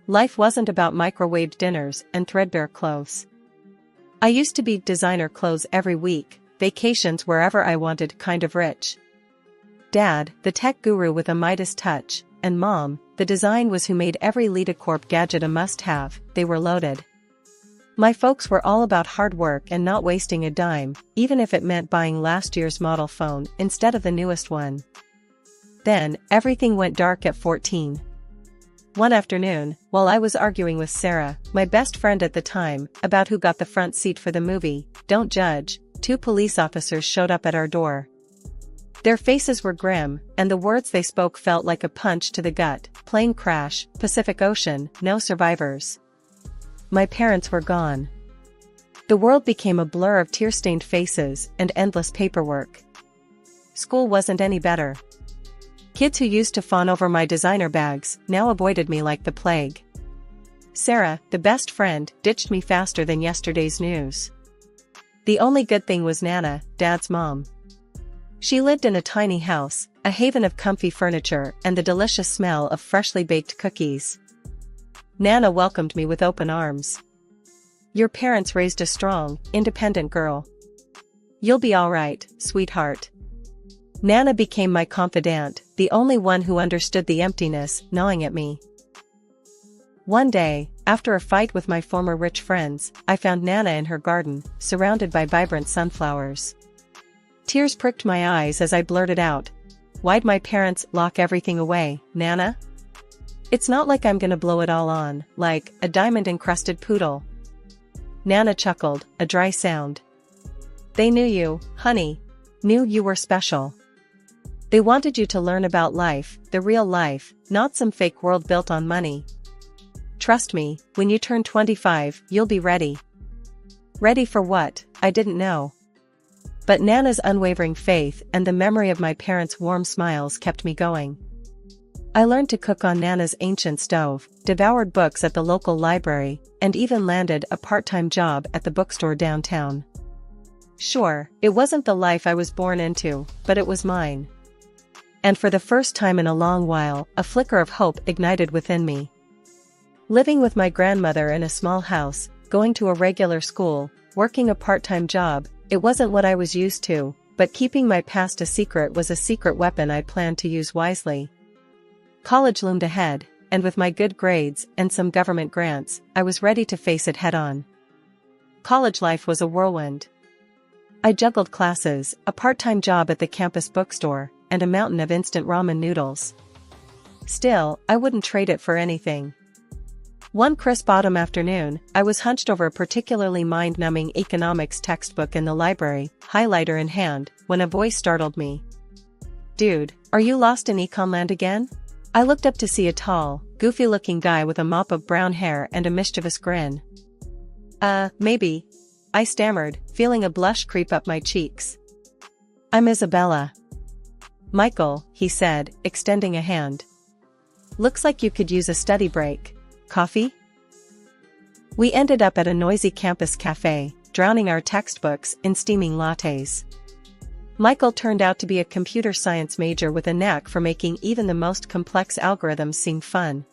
Life wasn't about microwaved dinners and threadbare clothes. I used to be designer clothes every week, vacations wherever I wanted, kind of rich. Dad, the tech guru with a Midas touch, and Mom, the design was who made every LitaCorp gadget a must-have. They were loaded. My folks were all about hard work and not wasting a dime, even if it meant buying last year's model phone instead of the newest one. Then, everything went dark at 14. One afternoon, while I was arguing with Sarah, my best friend at the time, about who got the front seat for the movie, Don't Judge, 2 police officers showed up at our door. Their faces were grim, and the words they spoke felt like a punch to the gut. Plane crash, Pacific Ocean, no survivors. My parents were gone. The world became a blur of tear-stained faces and endless paperwork. School wasn't any better. Kids who used to fawn over my designer bags now avoided me like the plague. Sarah, the best friend, ditched me faster than yesterday's news. The only good thing was Nana, Dad's mom. She lived in a tiny house, a haven of comfy furniture and the delicious smell of freshly baked cookies. Nana welcomed me with open arms. Your parents raised a strong, independent girl. You'll be all right, sweetheart. Nana became my confidant, the only one who understood the emptiness gnawing at me. One day, after a fight with my former rich friends, I found Nana in her garden, surrounded by vibrant sunflowers. Tears pricked my eyes as I blurted out, "Why'd my parents lock everything away, Nana? It's not like I'm gonna blow it all on, like a diamond-encrusted poodle." Nana chuckled, a dry sound. "They knew you, honey. Knew you were special. They wanted you to learn about life, the real life, not some fake world built on money. Trust me, when you turn 25, you'll be ready." Ready for what? I didn't know. But Nana's unwavering faith and the memory of my parents' warm smiles kept me going. I learned to cook on Nana's ancient stove, devoured books at the local library, and even landed a part-time job at the bookstore downtown. Sure, it wasn't the life I was born into, but it was mine. And for the first time in a long while, a flicker of hope ignited within me. Living with my grandmother in a small house, going to a regular school, working a part-time job, it wasn't what I was used to, but keeping my past a secret was a secret weapon I planned to use wisely. College loomed ahead, and with my good grades and some government grants, I was ready to face it head-on. College life was a whirlwind. I juggled classes, a part-time job at the campus bookstore, and a mountain of instant ramen noodles. Still, I wouldn't trade it for anything. One crisp autumn afternoon, I was hunched over a particularly mind-numbing economics textbook in the library, highlighter in hand, when a voice startled me. "Dude, are you lost in econ land again?" I looked up to see a tall, goofy-looking guy with a mop of brown hair and a mischievous grin. Maybe," I stammered, feeling a blush creep up my cheeks. "I'm Isabella." "Michael," he said, extending a hand. "Looks like you could use a study break. Coffee?" We ended up at a noisy campus cafe, drowning our textbooks in steaming lattes. Michael turned out to be a computer science major with a knack for making even the most complex algorithms seem fun.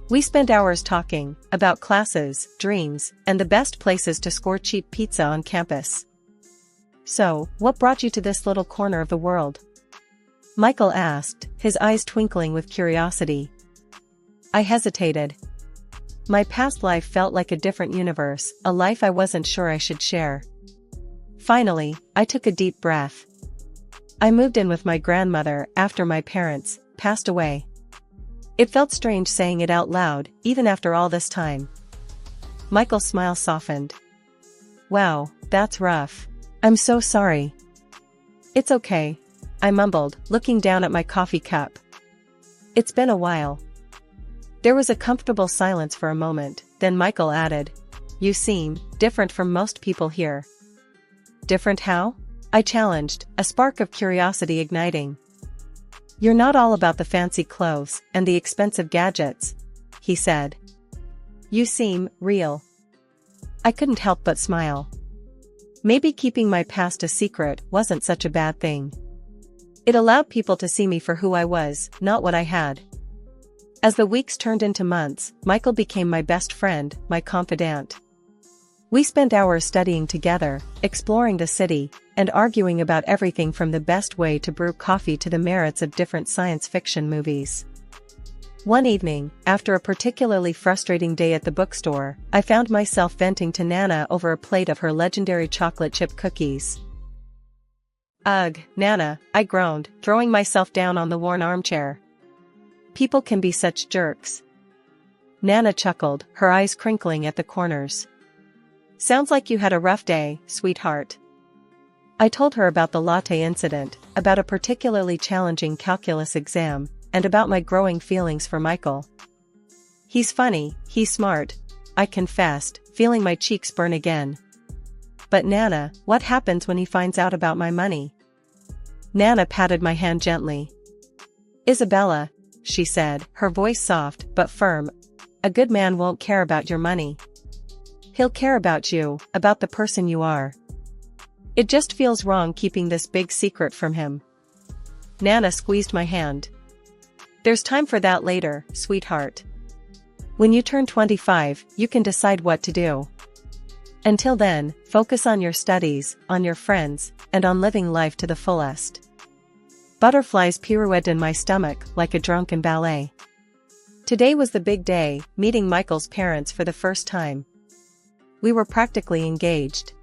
We spent hours talking about classes, dreams, and the best places to score cheap pizza on campus. "So, what brought you to this little corner of the world?" Michael asked, his eyes twinkling with curiosity. I hesitated. My past life felt like a different universe, a life I wasn't sure I should share. Finally, I took a deep breath. I moved in with my grandmother after my parents passed away. It felt strange saying it out loud, even after all this time. Michael's smile softened. "Wow, that's rough. I'm so sorry." "It's okay," I mumbled, looking down at my coffee cup. "It's been a while." There was a comfortable silence for a moment, then Michael added, "You seem different from most people here." "Different how?" I challenged, a spark of curiosity igniting. "You're not all about the fancy clothes and the expensive gadgets," he said. "You seem real." I couldn't help but smile. Maybe keeping my past a secret wasn't such a bad thing. It allowed people to see me for who I was, not what I had. As the weeks turned into months, Michael became my best friend, my confidant. We spent hours studying together, exploring the city, and arguing about everything from the best way to brew coffee to the merits of different science fiction movies. One evening, after a particularly frustrating day at the bookstore, I found myself venting to Nana over a plate of her legendary chocolate chip cookies. "Ugh, Nana," I groaned, throwing myself down on the worn armchair. "People can be such jerks." Nana chuckled, her eyes crinkling at the corners. "Sounds like you had a rough day, sweetheart." I told her about the latte incident, about a particularly challenging calculus exam, and about my growing feelings for Michael. "He's funny, he's smart," I confessed, feeling my cheeks burn again. "But Nana, what happens when he finds out about my money?" Nana patted my hand gently. "Isabella," she said, her voice soft but firm, "a good man won't care about your money. He'll care about you, about the person you are. It just feels wrong keeping this big secret from him." Nana squeezed my hand. "There's time for that later, sweetheart. When you turn 25, you can decide what to do. Until then, focus on your studies, on your friends, and on living life to the fullest." Butterflies pirouetted in my stomach like a drunken ballet. Today was the big day, meeting Michael's parents for the first time. We were practically engaged.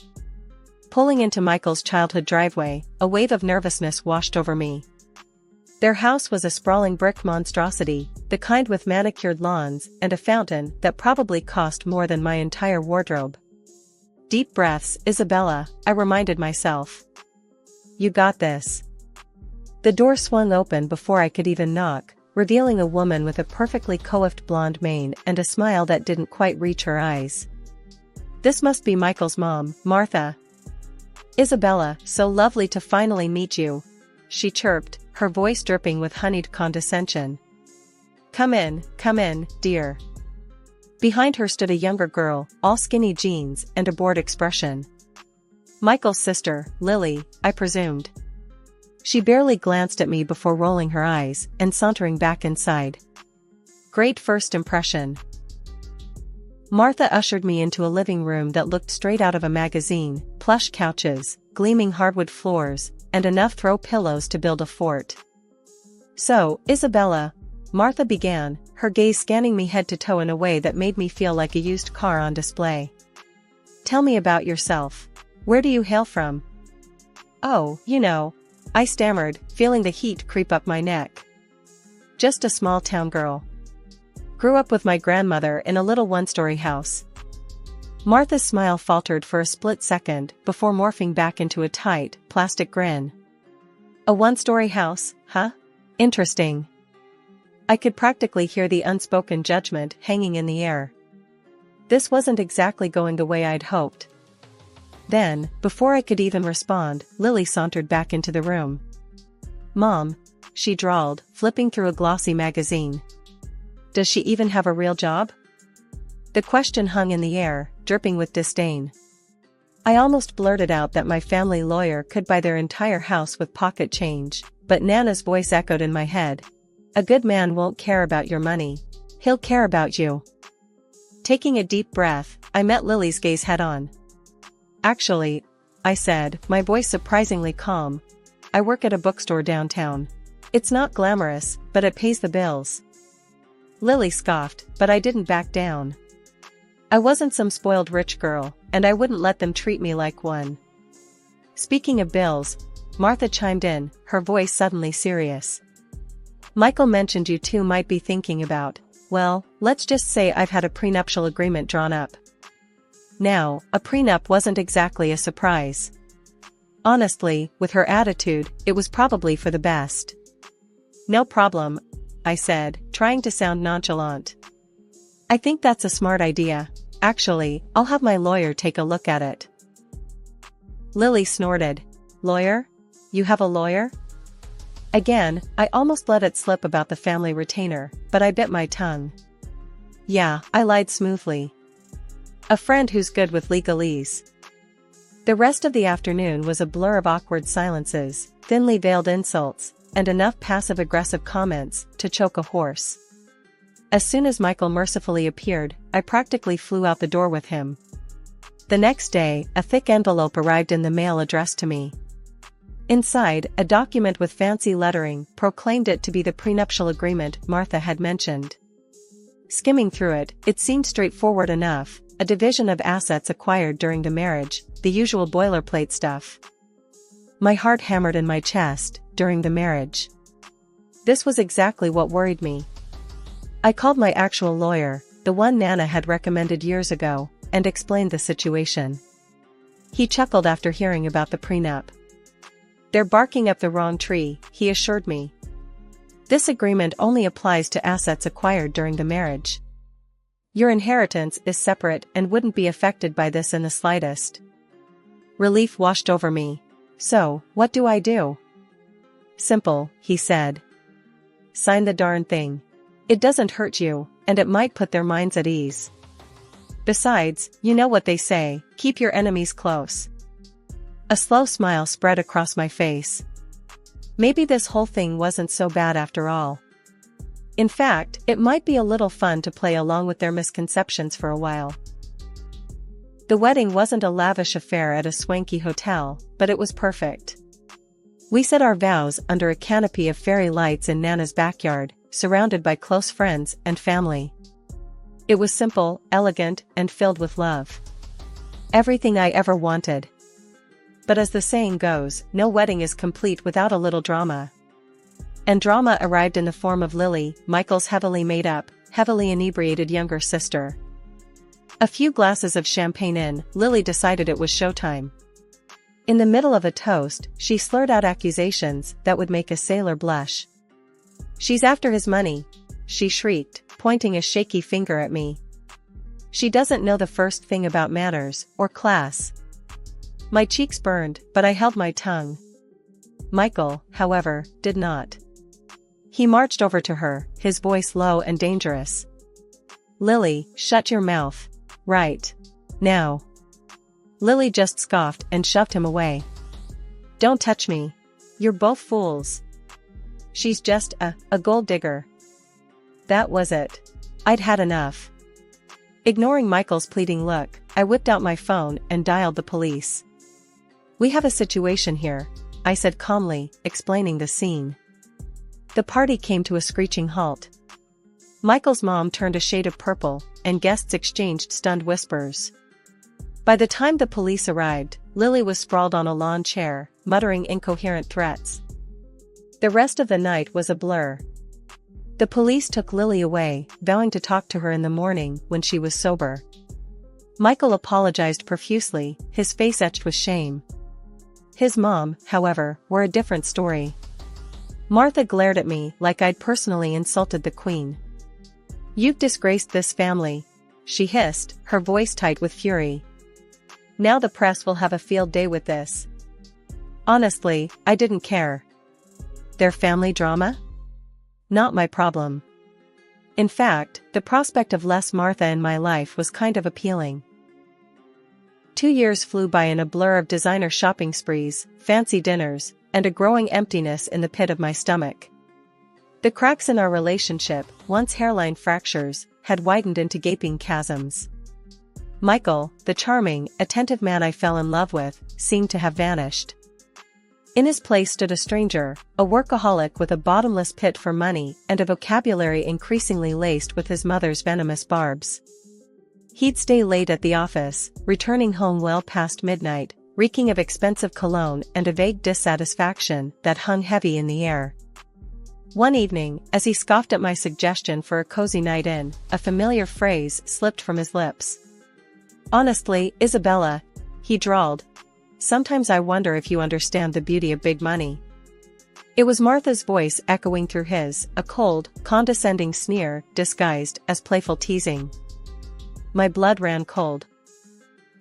Pulling into Michael's childhood driveway, a wave of nervousness washed over me. Their house was a sprawling brick monstrosity, the kind with manicured lawns and a fountain that probably cost more than my entire wardrobe. "Deep breaths, Isabella," I reminded myself. "You got this." The door swung open before I could even knock, revealing a woman with a perfectly coiffed blonde mane and a smile that didn't quite reach her eyes. "This must be Michael's mom, Martha." "Isabella, so lovely to finally meet you," she chirped, her voice dripping with honeyed condescension. Come in, dear." Behind her stood a younger girl, all skinny jeans and a bored expression. Michael's sister, Lily, I presumed. She barely glanced at me before rolling her eyes and sauntering back inside. Great first impression. Martha ushered me into a living room that looked straight out of a magazine, plush couches, gleaming hardwood floors, and enough throw pillows to build a fort. "So, Isabella," Martha began, her gaze scanning me head to toe in a way that made me feel like a used car on display. "Tell me about yourself. Where do you hail from?" "Oh, you know," I stammered, feeling the heat creep up my neck. "Just a small town girl. Grew up with my grandmother in a little one-story house." Martha's smile faltered for a split second before morphing back into a tight, plastic grin. "A one-story house, huh? Interesting." I could practically hear the unspoken judgment hanging in the air. This wasn't exactly going the way I'd hoped. Then, before I could even respond, Lily sauntered back into the room. "Mom," she drawled, flipping through a glossy magazine. "Does she even have a real job?" The question hung in the air, dripping with disdain. I almost blurted out that my family lawyer could buy their entire house with pocket change, but Nana's voice echoed in my head. "A good man won't care about your money. He'll care about you." Taking a deep breath, I met Lily's gaze head-on. "Actually," I said, my voice surprisingly calm, "I work at a bookstore downtown. It's not glamorous, but it pays the bills." Lily scoffed, but I didn't back down. I wasn't some spoiled rich girl, and I wouldn't let them treat me like one. "Speaking of bills," Martha chimed in, her voice suddenly serious. "Michael mentioned you two might be thinking about, well, let's just say I've had a prenuptial agreement drawn up." Now, a prenup wasn't exactly a surprise. Honestly, with her attitude, it was probably for the best. "No problem," I said, trying to sound nonchalant. "I think that's a smart idea. Actually, I'll have my lawyer take a look at it." Lily snorted. "Lawyer? You have a lawyer?" Again, I almost let it slip about the family retainer, but I bit my tongue. "Yeah," I lied smoothly. "A friend who's good with legalese." The rest of the afternoon was a blur of awkward silences, thinly veiled insults, and enough passive-aggressive comments to choke a horse. As soon as Michael mercifully appeared, I practically flew out the door with him. The next day, a thick envelope arrived in the mail addressed to me. Inside, a document with fancy lettering proclaimed it to be the prenuptial agreement Martha had mentioned. Skimming through it, it seemed straightforward enough: a division of assets acquired during the marriage, the usual boilerplate stuff. My heart hammered in my chest. During the marriage. This was exactly what worried me. I called my actual lawyer, the one Nana had recommended years ago, and explained the situation. He chuckled after hearing about the prenup. "They're barking up the wrong tree," he assured me. "This agreement only applies to assets acquired during the marriage. Your inheritance is separate and wouldn't be affected by this in the slightest." Relief washed over me. "So, what do I do?" "Simple," he said. "Sign the darn thing. It doesn't hurt you, and it might put their minds at ease. Besides, you know what they say, keep your enemies close." A slow smile spread across my face. Maybe this whole thing wasn't so bad after all. In fact, it might be a little fun to play along with their misconceptions for a while. The wedding wasn't a lavish affair at a swanky hotel, but it was perfect. We said our vows under a canopy of fairy lights in Nana's backyard, surrounded by close friends and family. It was simple, elegant, and filled with love. Everything I ever wanted. But as the saying goes, no wedding is complete without a little drama. And drama arrived in the form of Lily, Michael's heavily made up, heavily inebriated younger sister. A few glasses of champagne in, Lily decided it was showtime. In the middle of a toast, she slurred out accusations that would make a sailor blush. "She's after his money," she shrieked, pointing a shaky finger at me. "She doesn't know the first thing about manners, or class." My cheeks burned, but I held my tongue. Michael, however, did not. He marched over to her, his voice low and dangerous. "Lily, shut your mouth. Right now." Lily just scoffed and shoved him away. "Don't touch me. You're both fools. She's just a gold digger." That was it. I'd had enough. Ignoring Michael's pleading look, I whipped out my phone and dialed the police. "We have a situation here," I said calmly, explaining the scene. The party came to a screeching halt. Michael's mom turned a shade of purple, and guests exchanged stunned whispers. By the time the police arrived, Lily was sprawled on a lawn chair, muttering incoherent threats. The rest of the night was a blur. The police took Lily away, vowing to talk to her in the morning when she was sober. Michael apologized profusely, his face etched with shame. His mom, however, were a different story. Martha glared at me like I'd personally insulted the queen. "You've disgraced this family," she hissed, her voice tight with fury. "Now the press will have a field day with this." Honestly, I didn't care. Their family drama? Not my problem. In fact, the prospect of less Martha in my life was kind of appealing. 2 years flew by in a blur of designer shopping sprees, fancy dinners, and a growing emptiness in the pit of my stomach. The cracks in our relationship, once hairline fractures, had widened into gaping chasms. Michael, the charming, attentive man I fell in love with, seemed to have vanished. In his place stood a stranger, a workaholic with a bottomless pit for money and a vocabulary increasingly laced with his mother's venomous barbs. He'd stay late at the office, returning home well past midnight, reeking of expensive cologne and a vague dissatisfaction that hung heavy in the air. One evening, as he scoffed at my suggestion for a cozy night in, a familiar phrase slipped from his lips. "Honestly, Isabella," he drawled, "sometimes I wonder if you understand the beauty of big money." It was Martha's voice echoing through his, a cold, condescending sneer disguised as playful teasing. My blood ran cold.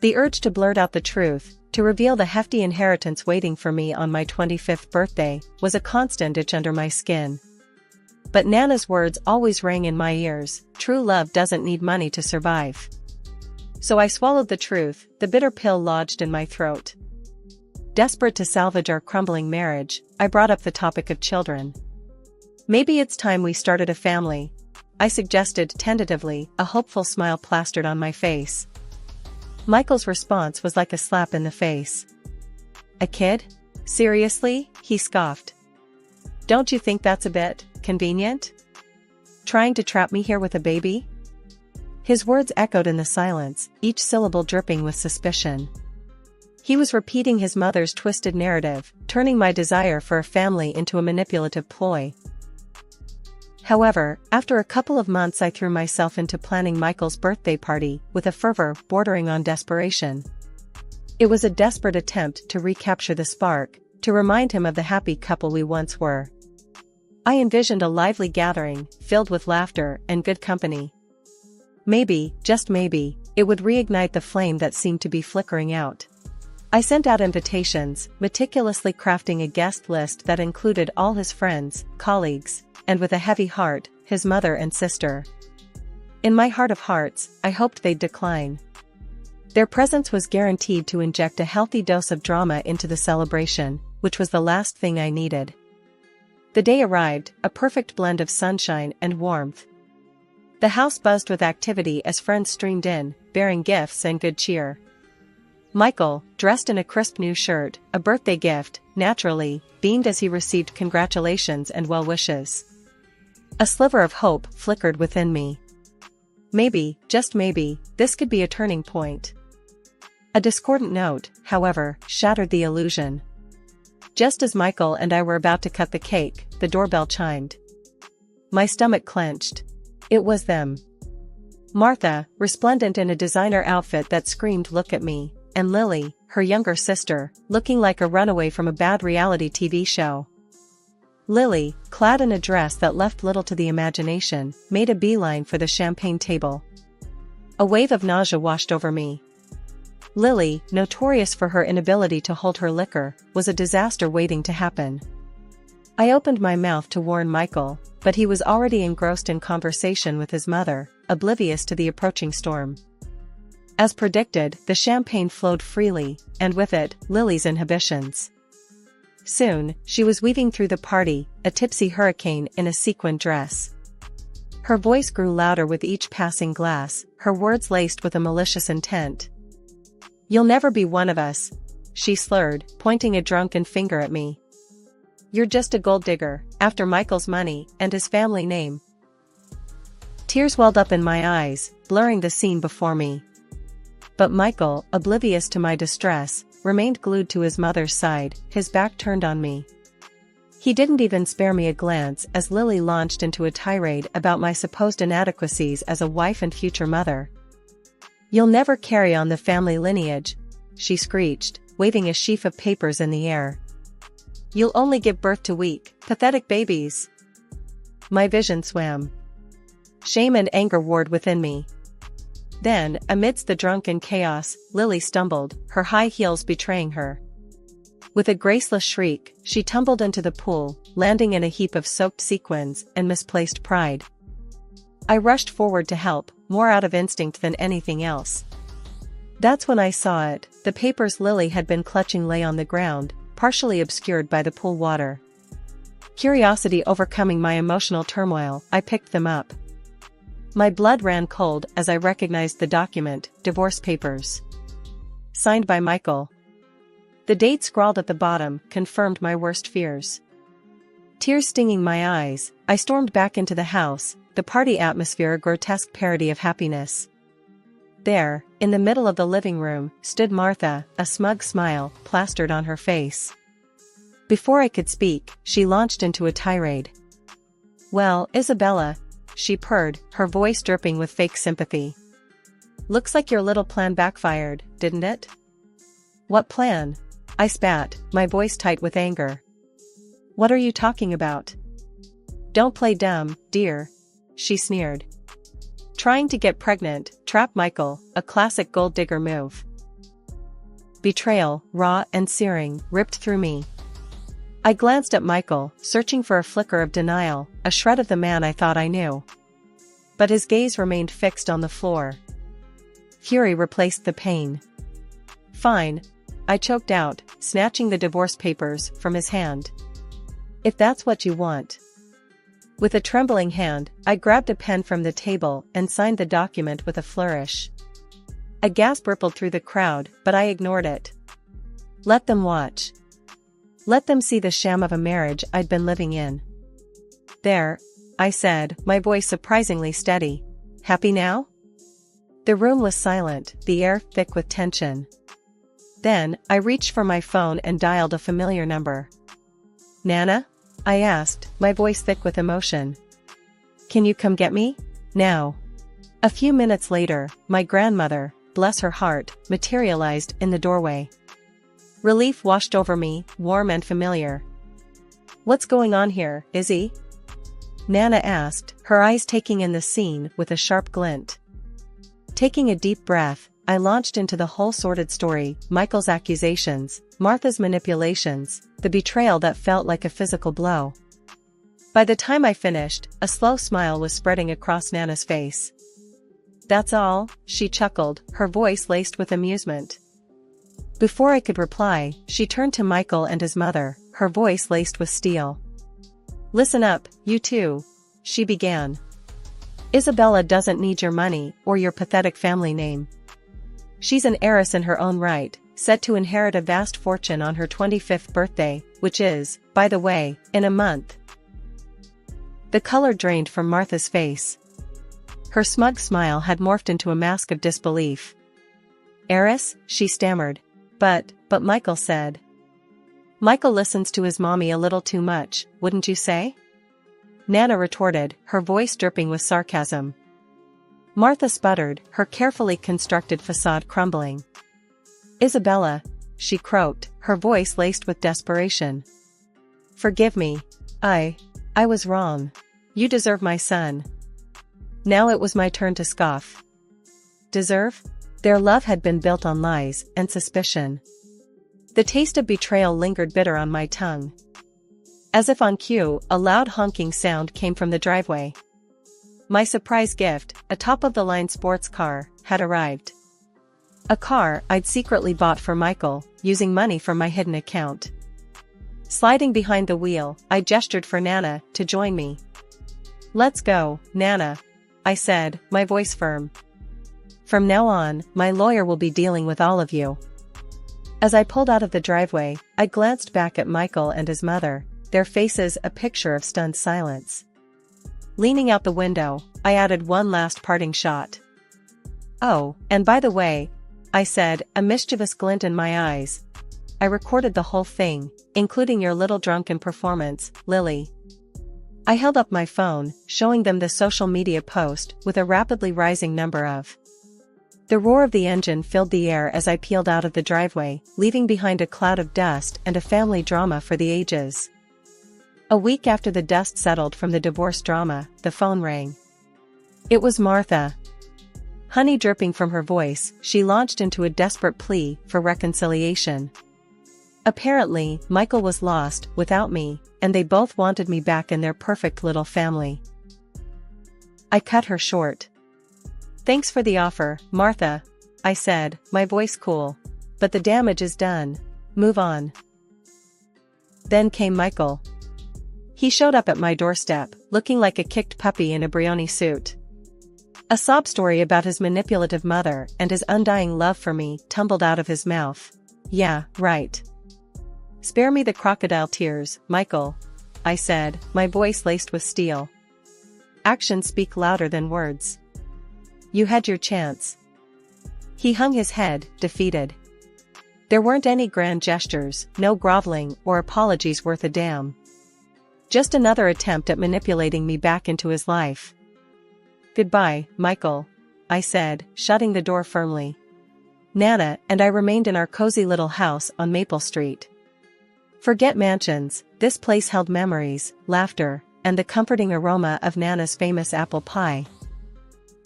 The urge to blurt out the truth, to reveal the hefty inheritance waiting for me on my 25th birthday, was a constant itch under my skin. But Nana's words always rang in my ears: true love doesn't need money to survive. So I swallowed the truth, the bitter pill lodged in my throat. Desperate to salvage our crumbling marriage, I brought up the topic of children. "Maybe it's time we started a family," I suggested tentatively, a hopeful smile plastered on my face. Michael's response was like a slap in the face. A kid? Seriously? He scoffed. Don't you think that's a bit convenient? Trying to trap me here with a baby? His words echoed in the silence, each syllable dripping with suspicion. He was repeating his mother's twisted narrative, turning my desire for a family into a manipulative ploy. However, after a couple of months I threw myself into planning Michael's birthday party with a fervor bordering on desperation. It was a desperate attempt to recapture the spark, to remind him of the happy couple we once were. I envisioned a lively gathering, filled with laughter and good company. Maybe, just maybe, it would reignite the flame that seemed to be flickering out. I sent out invitations, meticulously crafting a guest list that included all his friends, colleagues, and with a heavy heart, his mother and sister. In my heart of hearts, I hoped they'd decline. Their presence was guaranteed to inject a healthy dose of drama into the celebration, which was the last thing I needed. The day arrived, a perfect blend of sunshine and warmth. The house buzzed with activity as friends streamed in, bearing gifts and good cheer. Michael, dressed in a crisp new shirt, a birthday gift, naturally, beamed as he received congratulations and well wishes. A sliver of hope flickered within me. Maybe, just maybe, this could be a turning point. A discordant note, however, shattered the illusion. Just as Michael and I were about to cut the cake, the doorbell chimed. My stomach clenched. It was them. Martha, resplendent in a designer outfit that screamed "Look at me," and Lily, her younger sister, looking like a runaway from a bad reality TV show. Lily, clad in a dress that left little to the imagination, made a beeline for the champagne table. A wave of nausea washed over me. Lily, notorious for her inability to hold her liquor, was a disaster waiting to happen. I opened my mouth to warn Michael, but he was already engrossed in conversation with his mother, oblivious to the approaching storm. As predicted, the champagne flowed freely, and with it, Lily's inhibitions. Soon, she was weaving through the party, a tipsy hurricane in a sequined dress. Her voice grew louder with each passing glass, her words laced with a malicious intent. "You'll never be one of us," she slurred, pointing a drunken finger at me. "You're just a gold digger, after Michael's money and his family name." Tears welled up in my eyes, blurring the scene before me. But Michael, oblivious to my distress, remained glued to his mother's side, his back turned on me. He didn't even spare me a glance as Lily launched into a tirade about my supposed inadequacies as a wife and future mother. "You'll never carry on the family lineage," she screeched, waving a sheaf of papers in the air. "You'll only give birth to weak, pathetic babies." My vision swam. Shame and anger warred within me. Then, amidst the drunken chaos, Lily stumbled, her high heels betraying her. With a graceless shriek, she tumbled into the pool, landing in a heap of soaked sequins and misplaced pride. I rushed forward to help, more out of instinct than anything else. That's when I saw it, the papers Lily had been clutching lay on the ground, partially obscured by the pool water. Curiosity overcoming my emotional turmoil, I picked them up. My blood ran cold as I recognized the document, divorce papers. Signed by Michael. The date scrawled at the bottom confirmed my worst fears. Tears stinging my eyes, I stormed back into the house, the party atmosphere a grotesque parody of happiness. There, in the middle of the living room, stood Martha, a smug smile plastered on her face. Before I could speak, she launched into a tirade. "Well, Isabella," she purred, her voice dripping with fake sympathy. "Looks like your little plan backfired, didn't it?" "What plan?" I spat, my voice tight with anger. "What are you talking about?" "Don't play dumb, dear," she sneered. "Trying to get pregnant, trap Michael, a classic gold digger move." Betrayal, raw and searing, ripped through me. I glanced at Michael, searching for a flicker of denial, a shred of the man I thought I knew. But his gaze remained fixed on the floor. Fury replaced the pain. "Fine," I choked out, snatching the divorce papers from his hand. "If that's what you want." With a trembling hand, I grabbed a pen from the table and signed the document with a flourish. A gasp rippled through the crowd, but I ignored it. Let them watch. Let them see the sham of a marriage I'd been living in. There, I said, my voice surprisingly steady. Happy now? The room was silent, the air thick with tension. Then, I reached for my phone and dialed a familiar number. Nana? I asked, my voice thick with emotion. Can you come get me? Now. A few minutes later, my grandmother, bless her heart, materialized in the doorway. Relief washed over me, warm and familiar. What's going on here, Izzy? Nana asked, her eyes taking in the scene with a sharp glint. Taking a deep breath, I launched into the whole sordid story, Michael's accusations, Martha's manipulations, the betrayal that felt like a physical blow. By the time I finished, a slow smile was spreading across Nana's face. That's all, she chuckled, her voice laced with amusement. Before I could reply, she turned to Michael and his mother, her voice laced with steel. Listen up, you two, she began. Isabella doesn't need your money or your pathetic family name. She's an heiress in her own right, set to inherit a vast fortune on her 25th birthday, which is, by the way, in a month. The color drained from Martha's face. Her smug smile had morphed into a mask of disbelief. Heiress, she stammered. But Michael said. Michael listens to his mommy a little too much, wouldn't you say? Nana retorted, her voice dripping with sarcasm. Martha sputtered, her carefully constructed facade crumbling. Isabella, she croaked, her voice laced with desperation. Forgive me. I was wrong. You deserve my son. Now it was my turn to scoff. Deserve? Their love had been built on lies and suspicion. The taste of betrayal lingered bitter on my tongue. As if on cue, a loud honking sound came from the driveway. My surprise gift, a top-of-the-line sports car, had arrived. A car I'd secretly bought for Michael, using money from my hidden account. Sliding behind the wheel, I gestured for Nana to join me. Let's go, Nana, I said, my voice firm. From now on, my lawyer will be dealing with all of you. As I pulled out of the driveway, I glanced back at Michael and his mother, their faces a picture of stunned silence. Leaning out the window, I added one last parting shot. Oh, and by the way, I said, a mischievous glint in my eyes. I recorded the whole thing, including your little drunken performance, Lily. I held up my phone, showing them the social media post with a rapidly rising number of. The roar of the engine filled the air as I peeled out of the driveway, leaving behind a cloud of dust and a family drama for the ages. A week after the dust settled from the divorce drama, the phone rang. It was Martha. Honey dripping from her voice, she launched into a desperate plea for reconciliation. Apparently, Michael was lost without me, and they both wanted me back in their perfect little family. I cut her short. Thanks for the offer, Martha, I said, my voice cool. But the damage is done. Move on. Then came Michael. He showed up at my doorstep, looking like a kicked puppy in a Brioni suit. A sob story about his manipulative mother and his undying love for me tumbled out of his mouth. Yeah, right. Spare me the crocodile tears, Michael, I said, my voice laced with steel. Actions speak louder than words. You had your chance. He hung his head, defeated. There weren't any grand gestures, no groveling or apologies worth a damn. Just another attempt at manipulating me back into his life. Goodbye, Michael, I said, shutting the door firmly. Nana and I remained in our cozy little house on Maple Street. Forget mansions, this place held memories, laughter, and the comforting aroma of Nana's famous apple pie.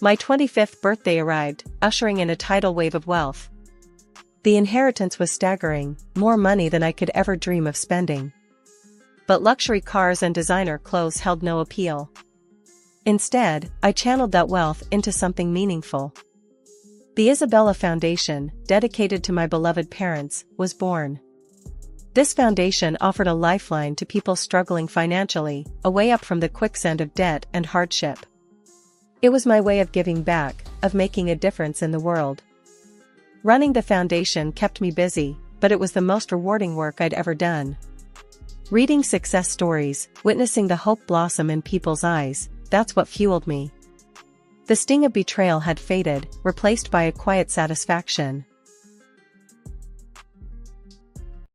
My 25th birthday arrived, ushering in a tidal wave of wealth. The inheritance was staggering, more money than I could ever dream of spending. But luxury cars and designer clothes held no appeal. Instead, I channeled that wealth into something meaningful. The Isabella Foundation, dedicated to my beloved parents, was born. This foundation offered a lifeline to people struggling financially, a way up from the quicksand of debt and hardship. It was my way of giving back, of making a difference in the world. Running the foundation kept me busy, but it was the most rewarding work I'd ever done. Reading success stories, witnessing the hope blossom in people's eyes, that's what fueled me. The sting of betrayal had faded, replaced by a quiet satisfaction.